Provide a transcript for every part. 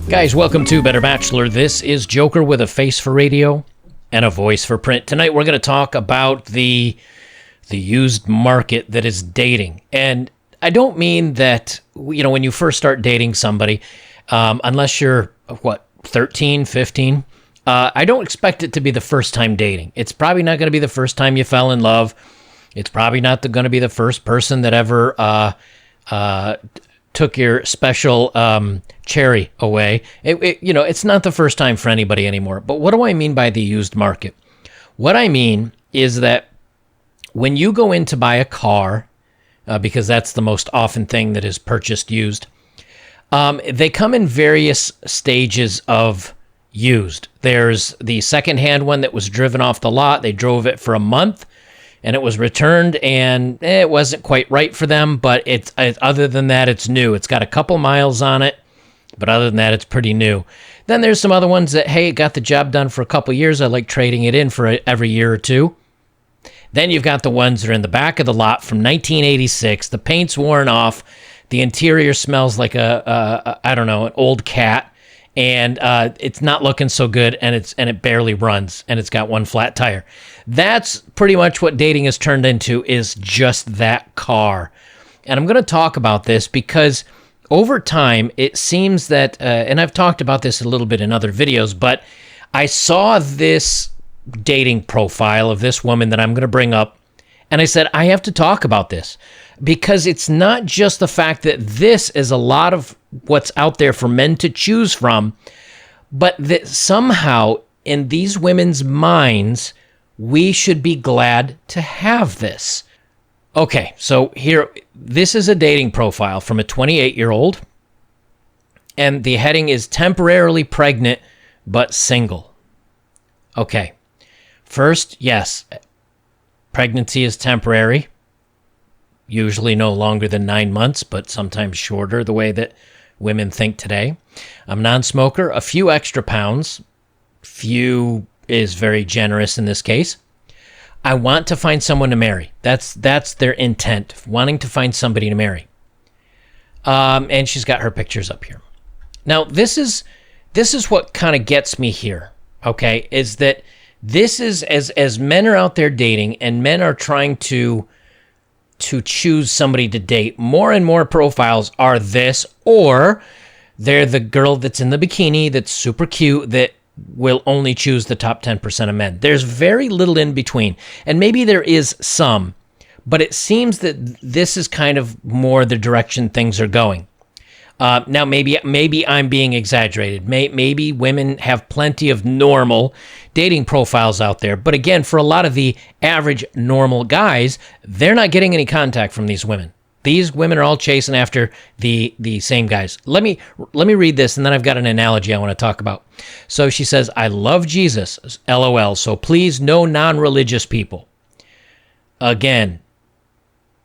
Guys, welcome to Better Bachelor. This is Joker with a face for radio and a voice for print. Tonight we're going to talk about the used market that is dating. And I don't mean that, when you first start dating somebody, unless you're, 13, 15, I don't expect it to be the first time dating. It's probably not going to be the first time you fell in love. It's probably not going to be the first person that ever took your special cherry away. It's not the first time for anybody anymore. But what do I mean by the used market? What I mean is that when you go in to buy a car, because that's the most often thing that is purchased used, they come in various stages of used. There's the secondhand one that was driven off the lot. They drove it for a month, and it was returned, and it wasn't quite right for them, but other than that, it's new. It's got a couple miles on it, but other than that, it's pretty new. Then there's some other ones that, hey, got the job done for a couple years. I like trading it in for every year or two. Then you've got the ones that are in the back of the lot from 1986. The paint's worn off. The interior smells like an old cat. And it's not looking so good, and it barely runs, and it's got one flat tire. That's pretty much what dating has turned into, is just that car. And I'm going to talk about this because over time, it seems that, and I've talked about this a little bit in other videos, but I saw this dating profile of this woman that I'm going to bring up, and I said, I have to talk about this because it's not just the fact that this is a lot of what's out there for men to choose from, but that somehow in these women's minds, we should be glad to have this. Okay, so here, this is a dating profile from a 28-year-old, and the heading is temporarily pregnant but single. Okay, first, yes, pregnancy is temporary, usually no longer than 9 months, but sometimes shorter, the way that women think today. I'm non-smoker, a few extra pounds. Few is very generous in this case. I want to find someone to marry. That's their intent, wanting to find somebody to marry. And she's got her pictures up here. Now, this is what kind of gets me here, okay, is that this is, as men are out there dating and men are trying to choose somebody to date, more and more profiles are this, or they're the girl that's in the bikini that's super cute that will only choose the top 10% of men. There's very little in between, and maybe there is some, but it seems that this is kind of more the direction things are going. Now, maybe I'm being exaggerated. Maybe women have plenty of normal dating profiles out there. But again, for a lot of the average normal guys, they're not getting any contact from these women. These women are all chasing after the same guys. Let me read this, and then I've got an analogy I want to talk about. So she says, I love Jesus, LOL, so please no non-religious people. Again,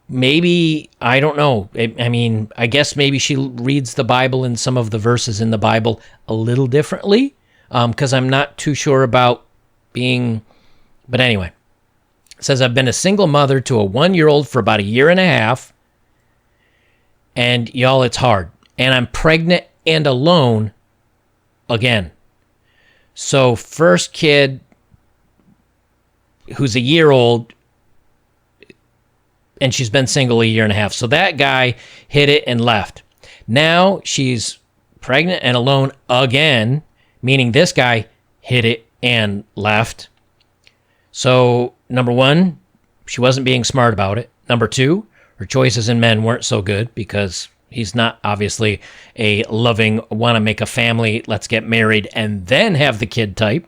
maybe, I don't know. I mean, I guess maybe she reads the Bible and some of the verses in the Bible a little differently, because I'm not too sure about being, but anyway. It says, I've been a single mother to a 1-year-old for about a year and a half, and y'all, it's hard. And I'm pregnant and alone again. So first kid, who's a year old, and she's been single a year and a half. So that guy hit it and left. Now she's pregnant and alone again, meaning this guy hit it and left. So number one, she wasn't being smart about it. Number two, her choices in men weren't so good because he's not obviously a loving, want to make a family, let's get married and then have the kid type.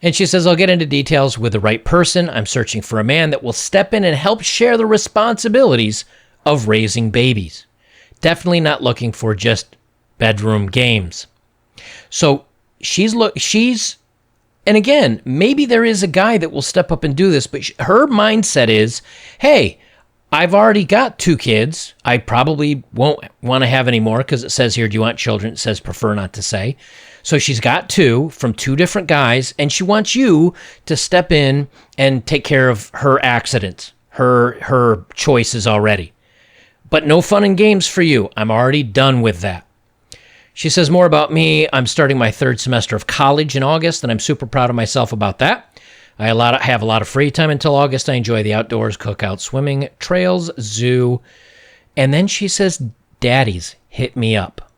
And she says, I'll get into details with the right person. I'm searching for a man that will step in and help share the responsibilities of raising babies. Definitely not looking for just bedroom games. So she's, and again, maybe there is a guy that will step up and do this, but her mindset is, hey, I've already got 2 kids. I probably won't want to have any more because it says here, do you want children? It says prefer not to say. So she's got 2 from 2 different guys, and she wants you to step in and take care of her accidents, her choices already. But no fun and games for you. I'm already done with that. She says more about me. I'm starting my 3rd semester of college in August, and I'm super proud of myself about that. I have a lot of free time until August. I enjoy the outdoors, cookout, swimming, trails, zoo. And then she says, daddies, hit me up.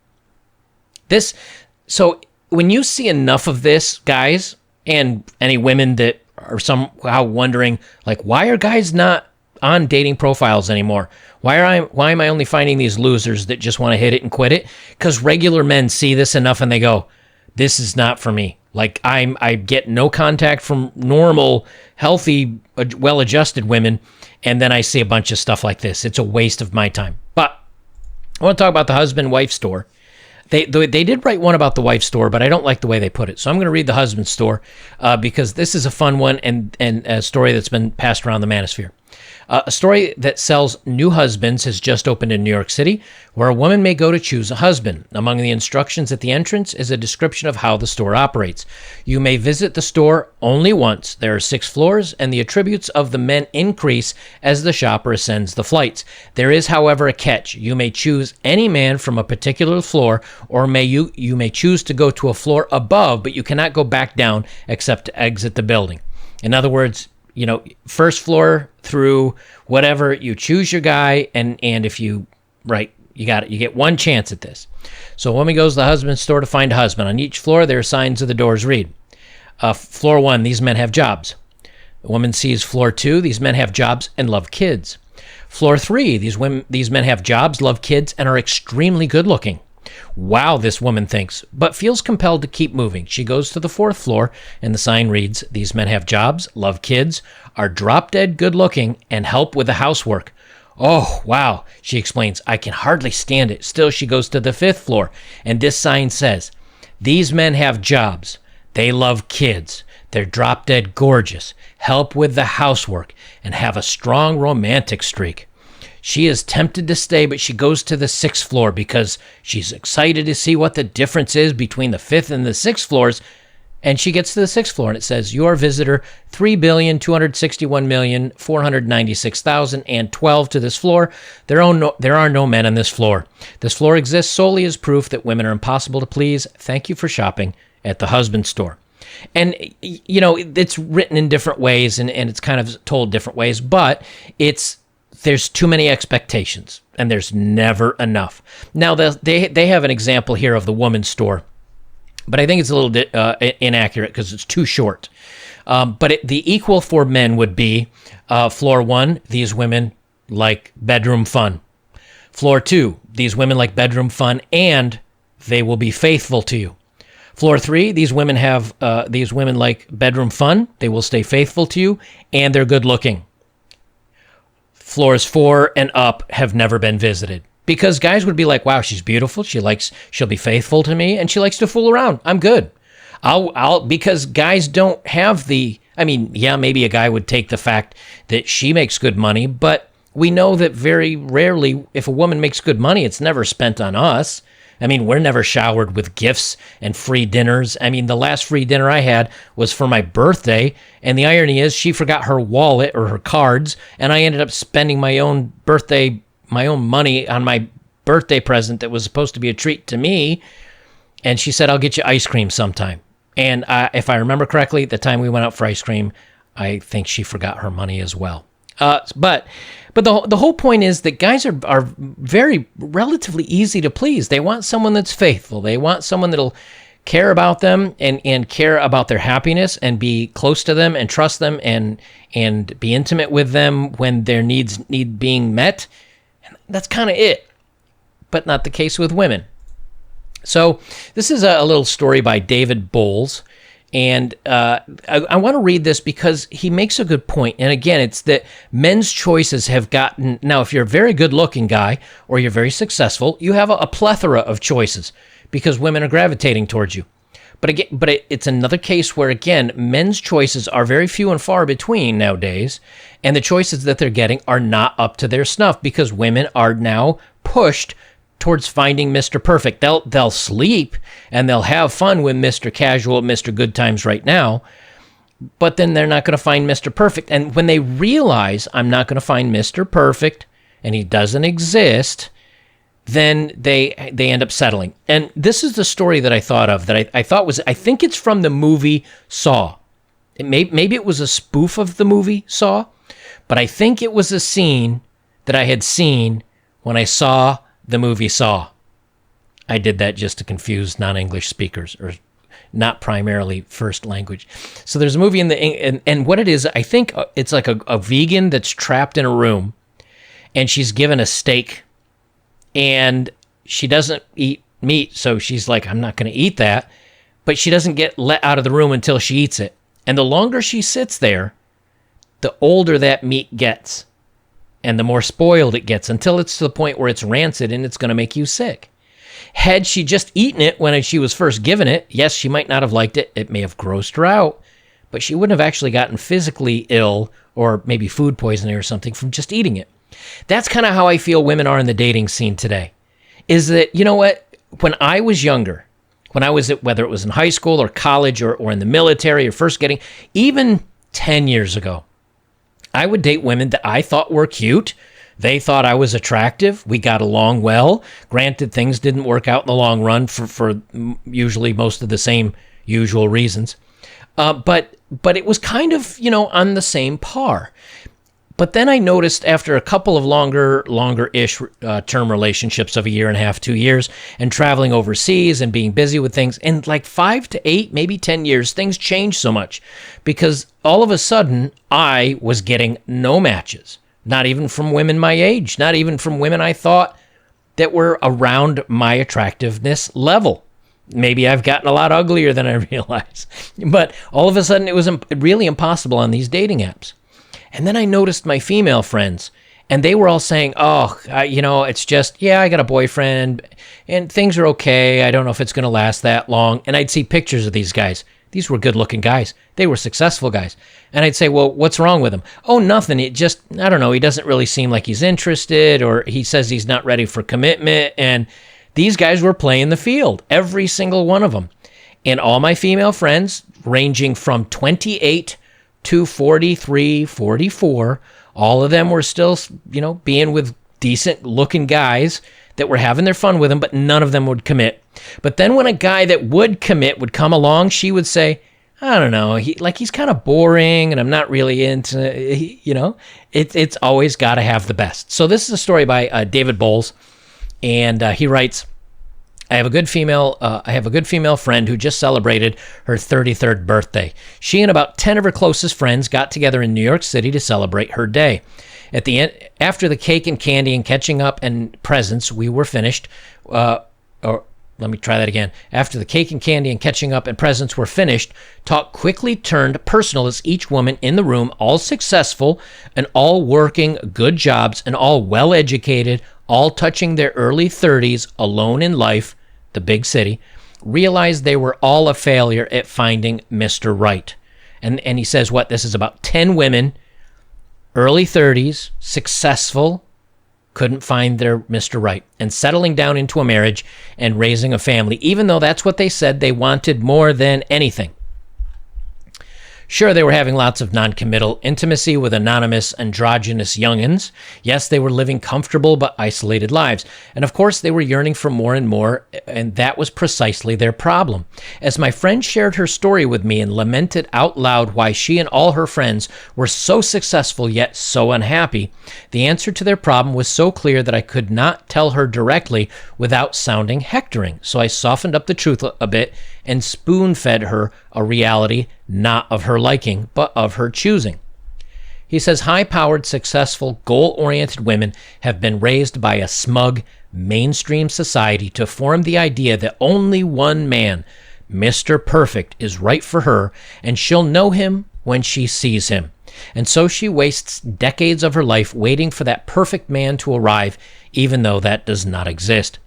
So when you see enough of this, guys, and any women that are somehow wondering, like, why are guys not on dating profiles anymore? Why am I only finding these losers that just want to hit it and quit it? Because regular men see this enough and they go, this is not for me. Like, I get no contact from normal, healthy, well-adjusted women, and then I see a bunch of stuff like this. It's a waste of my time. But I want to talk about the husband-wife store. They did write one about the wife store, but I don't like the way they put it. So I'm going to read the husband store because this is a fun one and a story that's been passed around the manosphere. A story that sells new husbands has just opened in New York City, where a woman may go to choose a husband. Among the instructions at the entrance is a description of how the store operates. You may visit the store only once. There are 6 floors, and the attributes of the men increase as the shopper ascends the flights. There is, however, a catch. You may choose any man from a particular floor, or you may choose to go to a floor above, but you cannot go back down except to exit the building. In other words, first floor through whatever, you choose your guy, and if you get one chance at this. So a woman goes to the husband's store to find a husband. On each floor, there are signs of the doors read. Floor 1, these men have jobs. The woman sees floor 2, these men have jobs and love kids. Floor 3, these men have jobs, love kids, and are extremely good looking. Wow, this woman thinks, but feels compelled to keep moving. She goes to the 4th floor, and the sign reads, these men have jobs, love kids, are drop-dead good-looking, and help with the housework. Oh, wow, she explains, I can hardly stand it. Still, she goes to the 5th floor, and this sign says, these men have jobs, they love kids, they're drop-dead gorgeous, help with the housework, and have a strong romantic streak. She is tempted to stay, but she goes to the 6th floor because she's excited to see what the difference is between the 5th and the 6th floors. And she gets to the 6th floor, and it says, your visitor, 3,261,496,012 to this floor. There are no men on this floor. This floor exists solely as proof that women are impossible to please. Thank you for shopping at the husband store. And, it's written in different ways, and it's kind of told different ways, but there's too many expectations, and there's never enough. Now, they have an example here of the woman's store, but I think it's a little bit inaccurate because it's too short. But the equal for men would be floor 1, these women like bedroom fun. Floor 2, these women like bedroom fun, and they will be faithful to you. Floor 3, these women like bedroom fun, they will stay faithful to you, and they're good looking. Floors 4 and up have never been visited because guys would be like, wow, she's beautiful. She'll be faithful to me, and she likes to fool around. I'm good. Because guys don't have maybe a guy would take the fact that she makes good money, but we know that very rarely, if a woman makes good money, it's never spent on us. We're never showered with gifts and free dinners. The last free dinner I had was for my birthday, and the irony is she forgot her wallet or her cards, and I ended up spending my own money on my birthday present that was supposed to be a treat to me, and she said, I'll get you ice cream sometime. And if I remember correctly, the time we went out for ice cream, I think she forgot her money as well. But the whole point is that guys are very relatively easy to please. They want someone that's faithful. They want someone that'll care about them and care about their happiness and be close to them and trust them and be intimate with them when their needs need being met. And that's kind of it, but not the case with women. So this is a little story by David Bowles. And I want to read this because he makes a good point. And again, it's that men's choices have gotten... Now, if you're a very good-looking guy or you're very successful, you have a plethora of choices because women are gravitating towards you. But it's another case where, again, men's choices are very few and far between nowadays, and the choices that they're getting are not up to their snuff because women are now pushed towards finding Mr. Perfect. They'll sleep and they'll have fun with Mr. Casual, Mr. Good Times right now, but then they're not going to find Mr. Perfect. And when they realize I'm not going to find Mr. Perfect and he doesn't exist, then they end up settling. And this is the story that I thought of that I thought was, I think it's from the movie Saw. Maybe it was a spoof of the movie Saw, but I think it was a scene that I had seen when I saw the movie Saw. I did that just to confuse non-English speakers, or not primarily first language. So there's a movie and what it is, I think it's like a vegan that's trapped in a room, and she's given a steak, and she doesn't eat meat, so she's like, I'm not going to eat that, but she doesn't get let out of the room until she eats it. And the longer she sits there, the older that meat gets, and the more spoiled it gets, until it's to the point where it's rancid and it's going to make you sick. Had she just eaten it when she was first given it, yes, she might not have liked it. It may have grossed her out, but she wouldn't have actually gotten physically ill or maybe food poisoning or something from just eating it. That's kind of how I feel women are in the dating scene today. Is that, you know what? When I was younger, when I was whether it was in high school or college or in the military or first getting, even 10 years ago, I would date women that I thought were cute. They thought I was attractive. We got along well. Granted, things didn't work out in the long run for usually most of the same usual reasons. But it was kind of, on the same par. But then I noticed after a couple of longer-ish term relationships of a year and a half, 2 years, and traveling overseas and being busy with things, in like 5 to 8, maybe 10 years, things changed so much because all of a sudden I was getting no matches. Not even from women my age, not even from women I thought that were around my attractiveness level. Maybe I've gotten a lot uglier than I realized. But all of a sudden, it was really impossible on these dating apps. And then I noticed my female friends, and they were all saying, it's just, I got a boyfriend, and things are okay. I don't know if it's going to last that long. And I'd see pictures of these guys. These were good-looking guys. They were successful guys. And I'd say, well, what's wrong with him? Oh, nothing. It just, I don't know. He doesn't really seem like he's interested, or he says he's not ready for commitment. And these guys were playing the field, every single one of them. And all my female friends, ranging from 28 to 43, 44, all of them were still, being with decent-looking guys that were having their fun with them, but none of them would commit. But then when a guy that would commit would come along, she would say, I don't know, he's kind of boring, and I'm not really into, it's always got to have the best. So this is a story by David Bowles, and he writes, I have a good female friend who just celebrated her 33rd birthday. She and about 10 of her closest friends got together in New York City to celebrate her day. At the end, after the cake and candy and catching up and presents, we were finished. Let me try that again. After the cake and candy and catching up and presents were finished, talk quickly turned personal as each woman in the room, all successful and all working good jobs and all well-educated, all touching their early 30s, alone in life, the big city, realized they were all a failure at finding Mr. Right. And he says this is about 10 women, early 30s, successful, couldn't find their Mr. Right, and settling down into a marriage and raising a family, even though that's what they said they wanted more than anything. Sure, they were having lots of non-committal intimacy with anonymous, androgynous youngins. Yes, they were living comfortable but isolated lives. And of course, they were yearning for more and more, and that was precisely their problem. As my friend shared her story with me and lamented out loud why she and all her friends were so successful yet so unhappy, the answer to their problem was so clear that I could not tell her directly without sounding hectoring. So I softened up the truth a bit and spoon-fed her a reality not of her liking, but of her choosing. He says, high-powered, successful, goal-oriented women have been raised by a smug, mainstream society to form the idea that only one man, Mr. Perfect, is right for her, and she'll know him when she sees him. And so she wastes decades of her life waiting for that perfect man to arrive, even though that does not exist.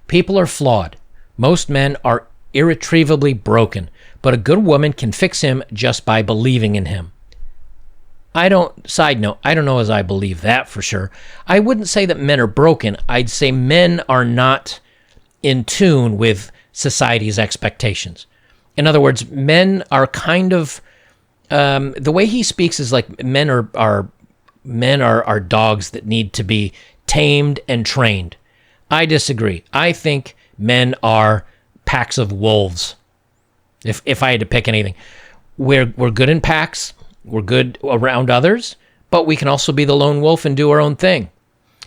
People are flawed. Most men are irretrievably broken, but a good woman can fix him just by believing in him. Side note, I don't know as I believe that for sure. I wouldn't say that men are broken. I'd say men are not in tune with society's expectations. In other words, men are kind of, The way he speaks is like men are dogs that need to be tamed and trained. I disagree. I think men are packs of wolves. If I had to pick anything, we're good in packs. We're good around others, but we can also be the lone wolf and do our own thing.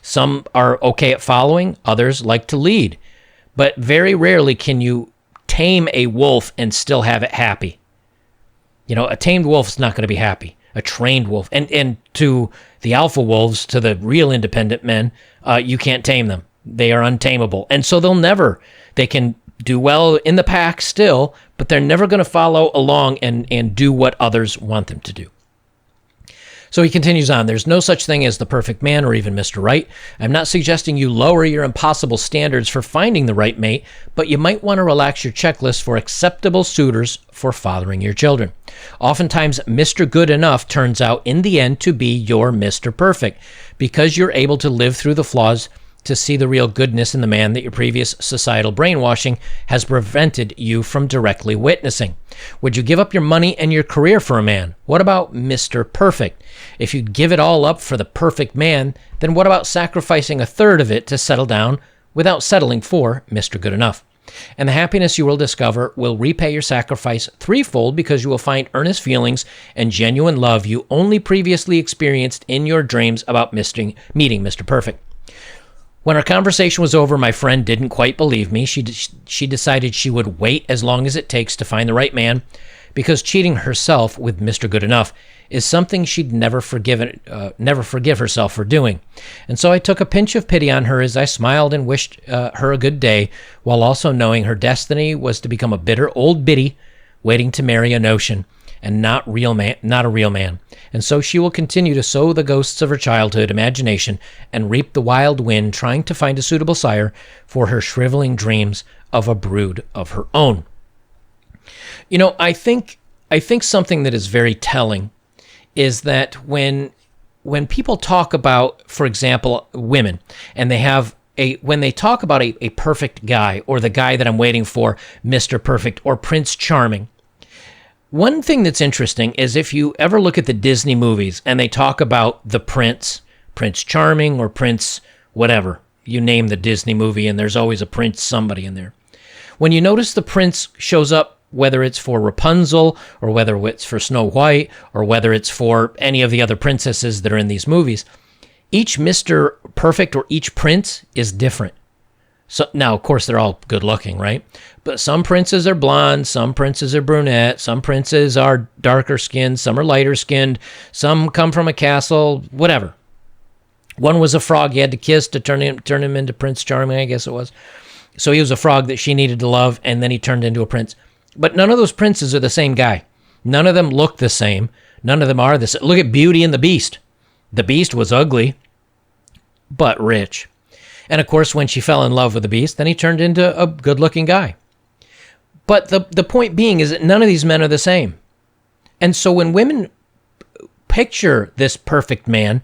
Some are okay at following, others like to lead. But very rarely can you tame a wolf and still have it happy. You know, a tamed wolf is not going to be happy. A trained wolf. And to the alpha wolves, to the real independent men, you can't tame them. They are untamable. And so they can do well in the pack still, but they're never going to follow along and do what others want them to do. So he continues on. There's no such thing as the perfect man or even Mr. Right. I'm not suggesting you lower your impossible standards for finding the right mate, but you might want to relax your checklist for acceptable suitors for fathering your children. Oftentimes, Mr. Good Enough turns out in the end to be your Mr. Perfect because you're able to live through the flaws to see the real goodness in the man that your previous societal brainwashing has prevented you from directly witnessing. Would you give up your money and your career for a man? What about Mr. Perfect? If you give it all up for the perfect man, then what about sacrificing a third of it to settle down without settling for Mr. Good Enough? And the happiness you will discover will repay your sacrifice threefold because you will find earnest feelings and genuine love you only previously experienced in your dreams about meeting Mr. Perfect. When our conversation was over, my friend didn't quite believe me. She decided she would wait as long as it takes to find the right man because cheating herself with Mr. Good Enough is something she'd never forgive herself for doing. And so I took a pinch of pity on her as I smiled and wished her a good day, while also knowing her destiny was to become a bitter old biddy waiting to marry a notion and not a real man. And so she will continue to sow the ghosts of her childhood imagination and reap the wild wind, trying to find a suitable sire for her shriveling dreams of a brood of her own. You know, I think something that is very telling is that when people talk about, for example, women, and when they talk about a perfect guy, or the guy that I'm waiting for, Mr. Perfect or Prince Charming, one thing that's interesting is if you ever look at the Disney movies and they talk about the Prince Charming or Prince whatever, you name the Disney movie and there's always a Prince somebody in there. When you notice the Prince shows up, whether it's for Rapunzel or whether it's for Snow White or whether it's for any of the other princesses that are in these movies, each Mr. Perfect or each prince is different. So now, of course, they're all good looking, right? But some princes are blonde, some princes are brunette, some princes are darker skinned, some are lighter skinned, some come from a castle, whatever. One was a frog you had to kiss to turn him into Prince Charming, I guess it was. So he was a frog that she needed to love, and then he turned into a prince. But none of those princes are the same guy. None of them look the same. None of them are the same. Look at Beauty and the Beast. The Beast was ugly, but rich. And of course, when she fell in love with the Beast, then he turned into a good-looking guy. But the point being is that none of these men are the same. And so when women picture this perfect man,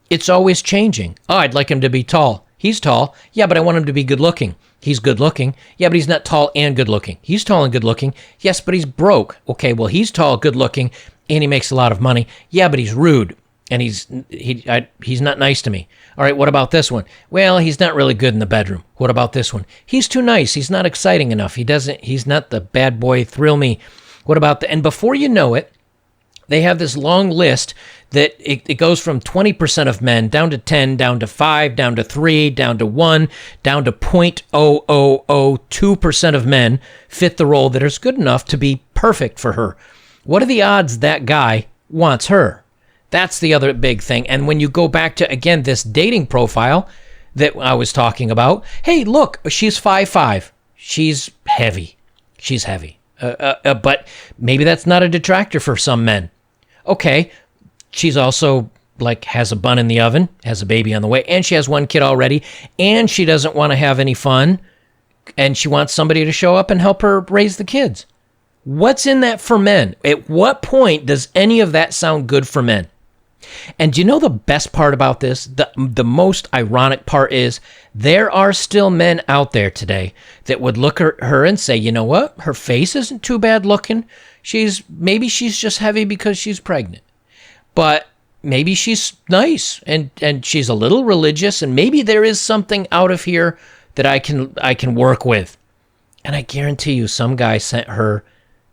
it's always changing. Oh, I'd like him to be tall. He's tall. Yeah, but I want him to be good-looking. He's good-looking. Yeah, but he's not tall and good-looking. He's tall and good-looking. Yes, but he's broke. Okay, well, he's tall, good-looking, and he makes a lot of money. Yeah, but he's rude. And he's not nice to me. All right, what about this one? Well, he's not really good in the bedroom. What about this one? He's too nice. He's not exciting enough. He's not the bad boy thrill me. What about and before you know it, they have this long list that it goes from 20% of men down to 10, down to 5, down to 3, down to 1, down to 0.0002% of men fit the role that is good enough to be perfect for her. What are the odds that guy wants her? That's the other big thing. And when you go back to, again, this dating profile that I was talking about, hey, look, she's 5'5". She's heavy. But maybe that's not a detractor for some men. Okay, she's also has a bun in the oven, has a baby on the way, and she has one kid already, and she doesn't want to have any fun, and she wants somebody to show up and help her raise the kids. What's in that for men? At what point does any of that sound good for men? And do you know the best part about this? The most ironic part is there are still men out there today that would look at her and say, you know what? Her face isn't too bad looking. Maybe she's just heavy because she's pregnant. But maybe she's nice and she's a little religious, and maybe there is something out of here that I can work with. And I guarantee you some guy sent her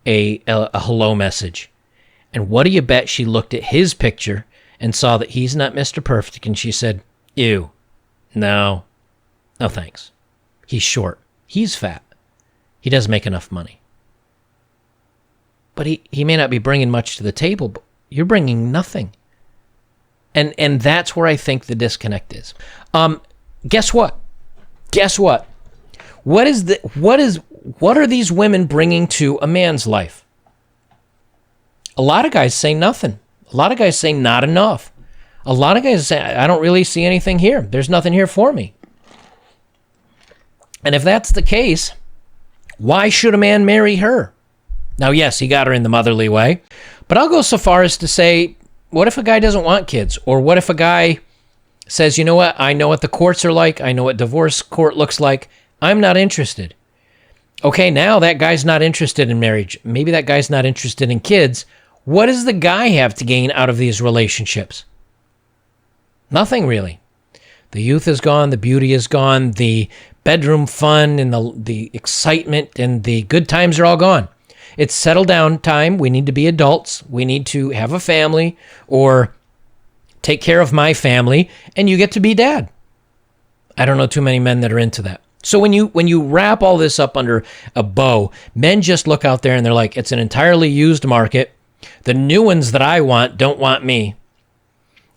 a hello message. And what do you bet she looked at his picture and saw that he's not Mr. Perfect, and she said, ew, no thanks. He's short. He's fat. He doesn't make enough money. But he may not be bringing much to the table, but you're bringing nothing. And that's where I think the disconnect is. Guess what? What are these women bringing to a man's life? A lot of guys say nothing. A lot of guys say not enough. A lot of guys say, I don't really see anything here. There's nothing here for me. And if that's the case, why should a man marry her? Now, yes, he got her in the motherly way, but I'll go so far as to say, what if a guy doesn't want kids? Or what if a guy says, you know what, I know what the courts are like. I know what divorce court looks like. I'm not interested. Okay, now that guy's not interested in marriage. Maybe that guy's not interested in kids. What does the guy have to gain out of these relationships? Nothing really. The youth is gone. The beauty is gone. The bedroom fun and the excitement and the good times are all gone. It's settle down time. We need to be adults. We need to have a family or take care of my family, and you get to be dad. I don't know too many men that are into that. So when you wrap all this up under a bow, men just look out there and they're like, it's an entirely used market. The new ones that I want don't want me.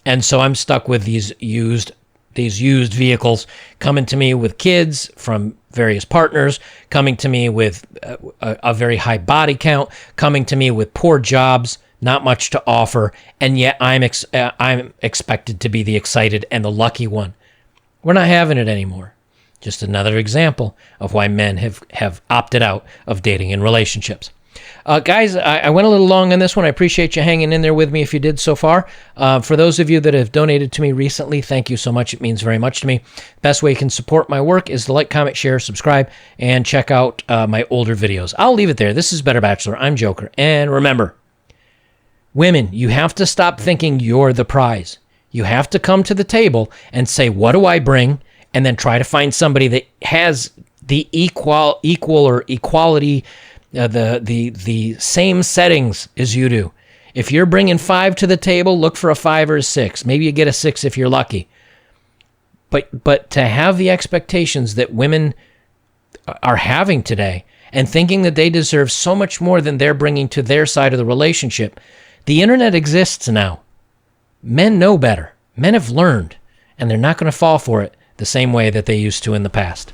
And so I'm stuck with these used vehicles coming to me with kids from various partners, coming to me with a very high body count, coming to me with poor jobs, not much to offer, and yet I'm expected to be the excited and the lucky one. We're not having it anymore. Just another example of why men have opted out of dating and relationships. Guys, I went a little long on this one. I appreciate you hanging in there with me if you did so far. For those of you that have donated to me recently, thank you so much. It means very much to me. Best way you can support my work is to like, comment, share, subscribe, and check out my older videos. I'll leave it there. This is Better Bachelor. I'm Joker. And remember, women, you have to stop thinking you're the prize. You have to come to the table and say, what do I bring? And then try to find somebody that has the equal or equality, the same settings as you do. If you're bringing 5 to the table, look for a 5 or a 6. Maybe you get a 6 if you're lucky. But to have the expectations that women are having today and thinking that they deserve so much more than they're bringing to their side of the relationship, the internet exists now. Men know better. Men have learned, and they're not going to fall for it the same way that they used to in the past.